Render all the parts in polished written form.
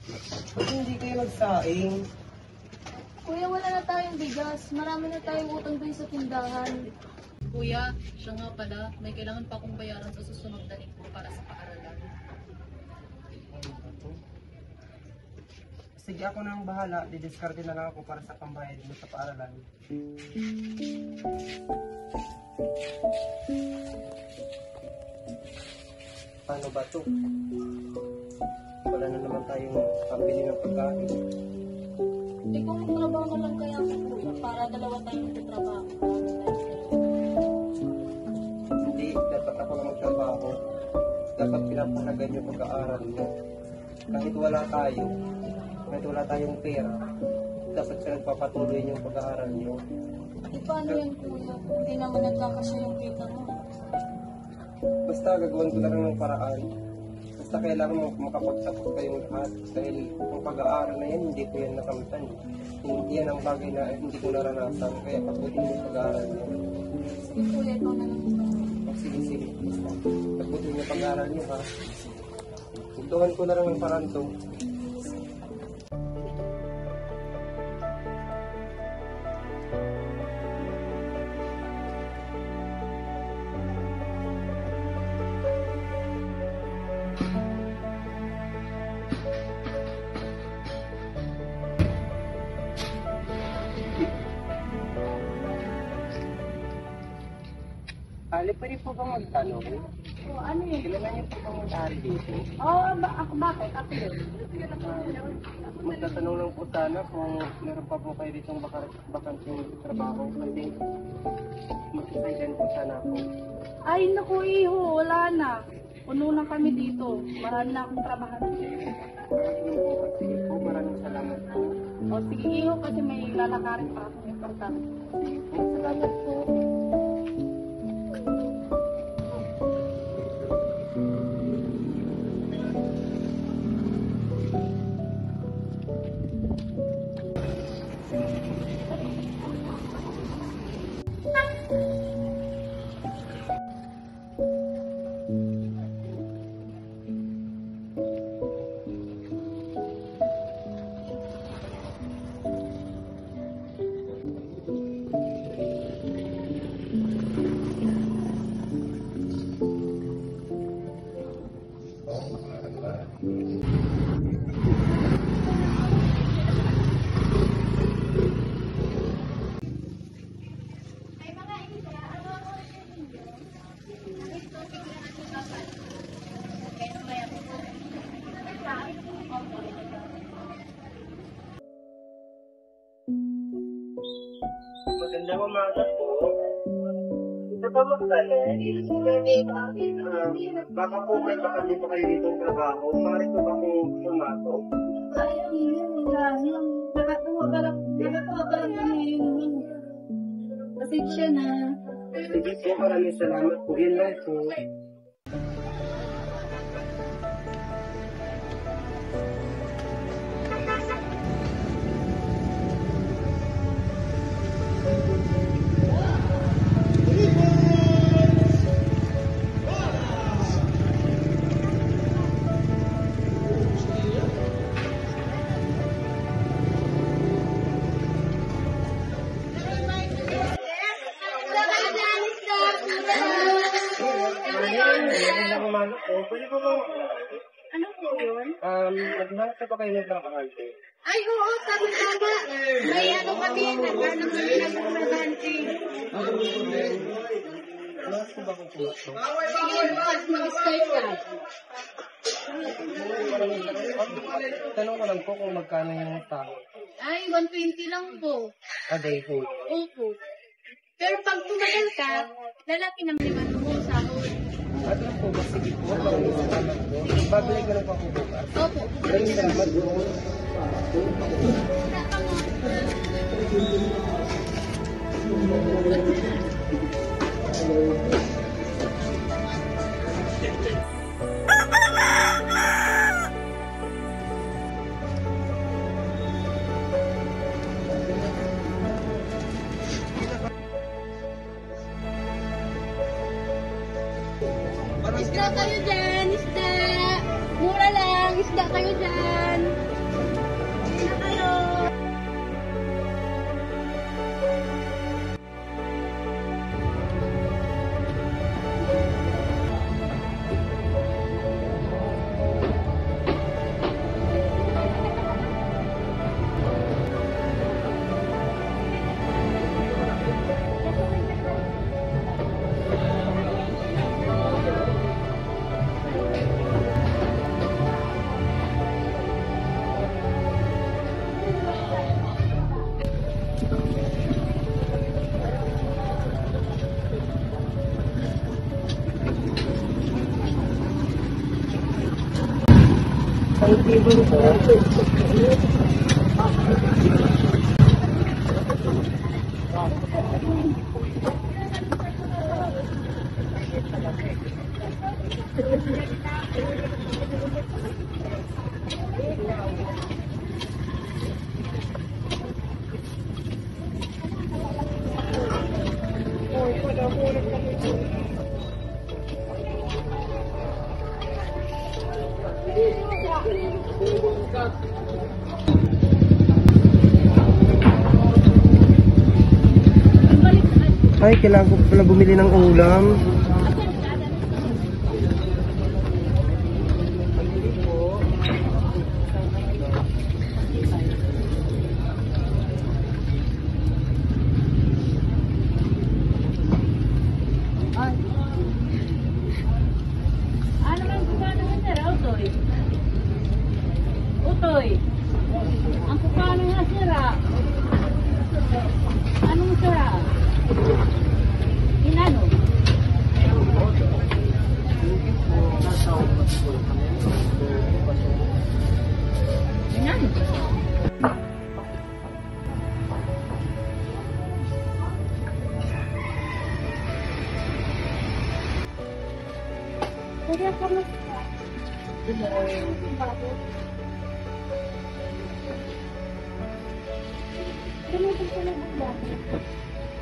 Ba't hindi kayo nagsaing? Kuya, wala na tayong bigas. Marami na tayong utang dun sa tindahan. Kuya, siya nga pala, may kailangan pa akong bayaran sa susunod na linggo para sa paaralan. Sige, ako na ang bahala. Didiskarte na lang ako para sa pambayad mo sa paaralan. Paano ba to? Wala na naman tayong pambili ng pagkain. Hindi kung trabaho na lang kaya ako, kuya, para dalawa tayong magtatrabaho. Hindi, dapat ako na magtrabaho. Dapat pinapunagan yung pag-aaral mo. Kahit wala tayo, kahit wala tayong pera, dapat pinagpapatuloy yung pag-aaral nyo. Di paano yan, kuya? Hindi naman nagkakasya yung kita mo. Basta gagawin ko na lang ng paraan. Basta kailangan mo makapagtapos kayong lahat. Dahil ang pag-aaral na yan, hindi ko yan nakamtan. Hindi yan ang bagay na hindi ko naranasan. Kaya pagbutin mo yung pag-aaral nyo. Sige, kuya, ikaw na lang. Sige. Basta pagbutin mo yung pag-aaral nyo, ha? Ituhan ko na lang ng paraan to. Ali, pwede po bang magtanong? Ano yun? Kilala niyo po bang mag-aari dito? Ako bakit? Ako yun. Magtatanong lang po sana kung meron pa po kayo ditong bakansing trabaho. Kasi mag-design po sana ako. Ay, naku, iho. Wala na. Puno na kami dito. Marami na akong trabahan. Sige po, maraming salamat po. O, sige, iho, kasi may lalakarin pa akong importante. Salamat po. Magandang umaga po. Ito ba magkano? Baka po may baka dito kayo dito trabaho. Maaari ko ba kung pumasok? Ay, yun lang. Nakatuwa ka lang kami. Pasensya na. Sige po, maraming salamat po. Yun lang po. Magandang umaga po. Pwede po ba? Ano po yun? Naghanap ka ba kayo ng kakakante? Ay, oo, tama. May ano kami, naghanap kami ng kumabante. Ano po ba kung pumasok? Sige, bukas mag-start ka. Tanong ko lang po kung magkano yung tao. Ay, 120 lang po. A day po. Opo. Pero pag tumagal ka, lalaki ng 5 mo sa ako. At lang po ba? Sige po. Maraming salamat po. Babalik ka lang po ako bukas. Opo. Maraming salamat po. Isda kayo dyan, isda. Mura lang, isda kayo dyan. Ay, kailangan ko pala bumili ng ulam. Ano man kukano nga sir, Utoy? Utoy, ang kukano nga sir, anong sir? Inano? Inano? Kuya, kamusta?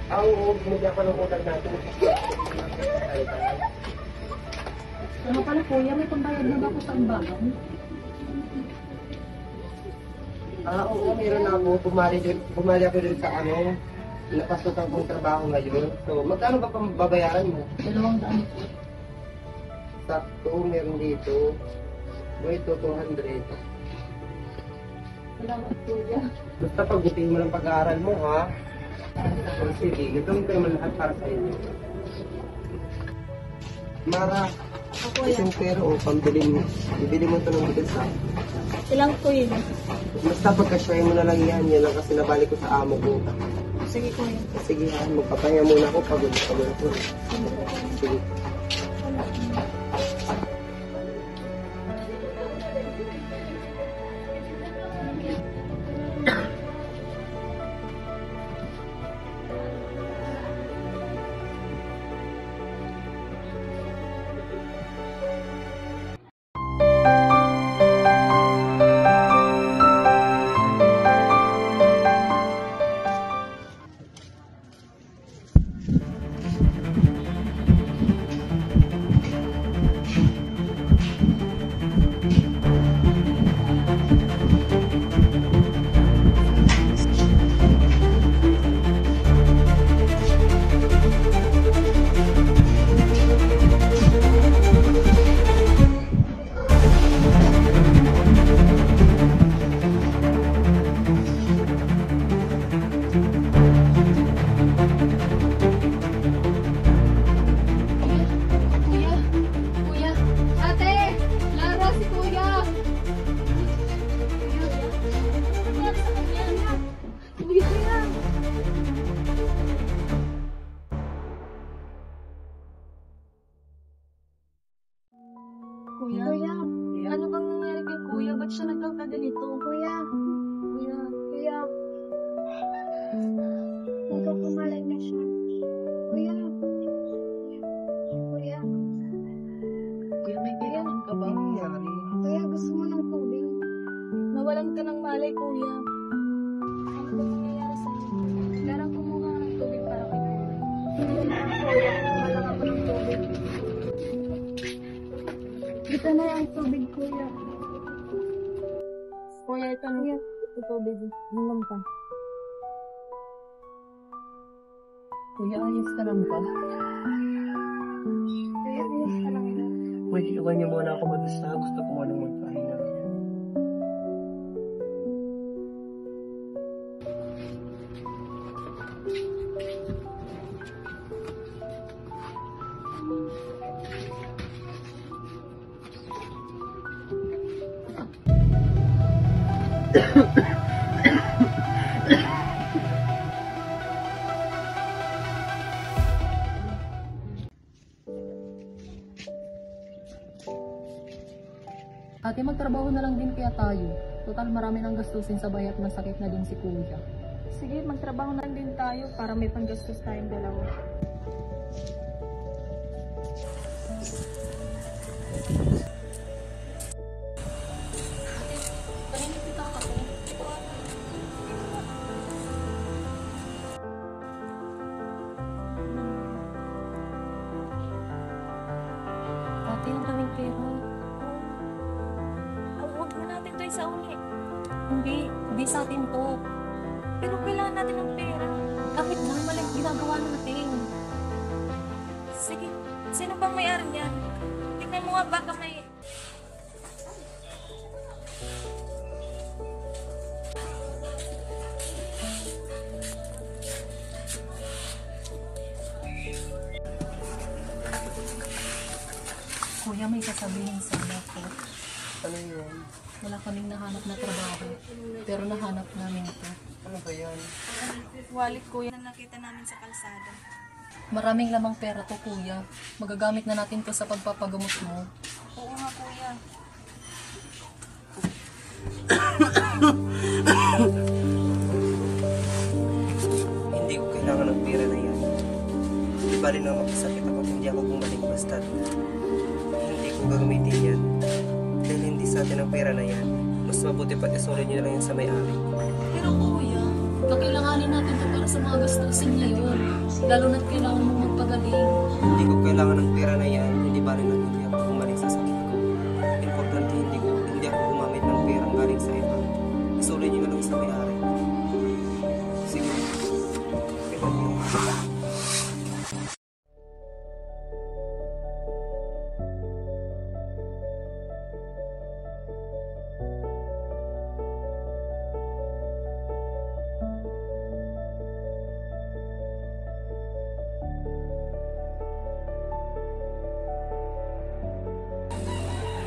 Oo, bumili ako ng ulam natin. Ano pala kuya, may pambayad na ba ako sa ambagan? Oo, meron na ako. Bumali ako rin sa napasukan kong trabaho ngayon. So, magkano ba pang babayaran mo? 200 po. Sakto, meron dito. Wait, 200. Salamat kuya. Basta pagbutin mo ng pag-aaral mo, ha? O, sige, gagawin ko naman lahat para sa inyo. Mara, isang pero o pambili mo. Bibili mo ito ng bigas ha. Ilang kuya? Basta pagka-share mo na lang yan lang kasi nabalik ko sa amo ko. Sige kuya. Sige ha, magpapahinga muna ako, pagod ako. Sige. Kuya, ano bang nangyari kay kuya? Ba't siya nagkakaganito? Kuya, kuya. Nagkakamalay na siya. Kuya. Kuya, may kailangan ka ba? Ano nangyari? Kuya, gusto mo ng tubig? Nawalan ka ng malay, kuya. Ano bang nangyayari sa'yo? Kailangan kumuha ng tubig para kay kuya. Kuya, wala ako ng tubig. Ito na yung tubig, kuya. Kuya, ito na yung tubig. Inom ka. Kuya, ayos ka lang ba? Kuya, ayos ka lang ba? Pwede iwan niyo muna ako mag-isa. Gusto ko muna magpahinga. Ate, magtrabaho magtrabaho na lang din kaya tayo. Total marami nang gastusin sa bahay at masakit na din si kuya. Sige, magtrabaho na din tayo para may panggastos tayong dalawa. Kanina kita ako. Ate, ang daming pera. Huwag na natin ito isauli. Hindi sa atin to. Pero kailangan natin ng pera. Kahit na maling ginagawa natin. Sige, sino bang may-ari niyan? Tingnan mo nga baka may... Kuya, may sasabihin sa ko. Ano yun? Wala kaming nahanap na trabaho. Pero nahanap namin to. Ano ba yan? Wallet kuya na nakita namin sa kalsada. Maraming lamang pera to, kuya. Magagamit na natin to sa pagpapagamot mo. Oo nga kuya. Hindi ko kailangan ng pera na yan. Hindi bali na magkasakit ako at hindi ako gumaling basta. Hindi ko gagamitin yan. Dahil hindi sa atin ang pera na yan. Mas mabuti pa isulit nyo na lang yan sa may-ari. Pero kuya, kakailanganin natin to para sa mga gastusin ngayon. Lalo na't kailangan mo magpagaling. Hindi ko kailangan ng pera na yan. Hindi bali na hindi ako gumaling sa sakit ko. Importante hindi ako gumamit ng perang galing sa iba. Isulit nyo na lang sa may-ari. Sige. Ito nyo.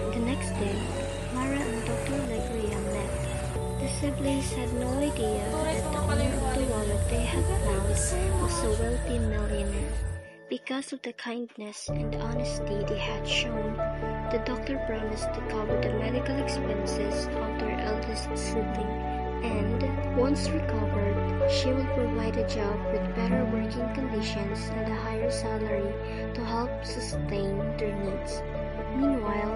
The next day, Mara and Dr. Legria met. The siblings had no idea that the owner of the wallet they had found was a wealthy millionaire. Because of the kindness and honesty they had shown, the doctor promised to cover the medical expenses of their eldest sibling, and once recovered, she would provide a job with better working conditions and a higher salary to help sustain their needs. Meanwhile,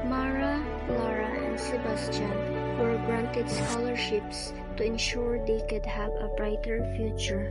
Mara, Lara, and Sebastian were granted scholarships to ensure they could have a brighter future.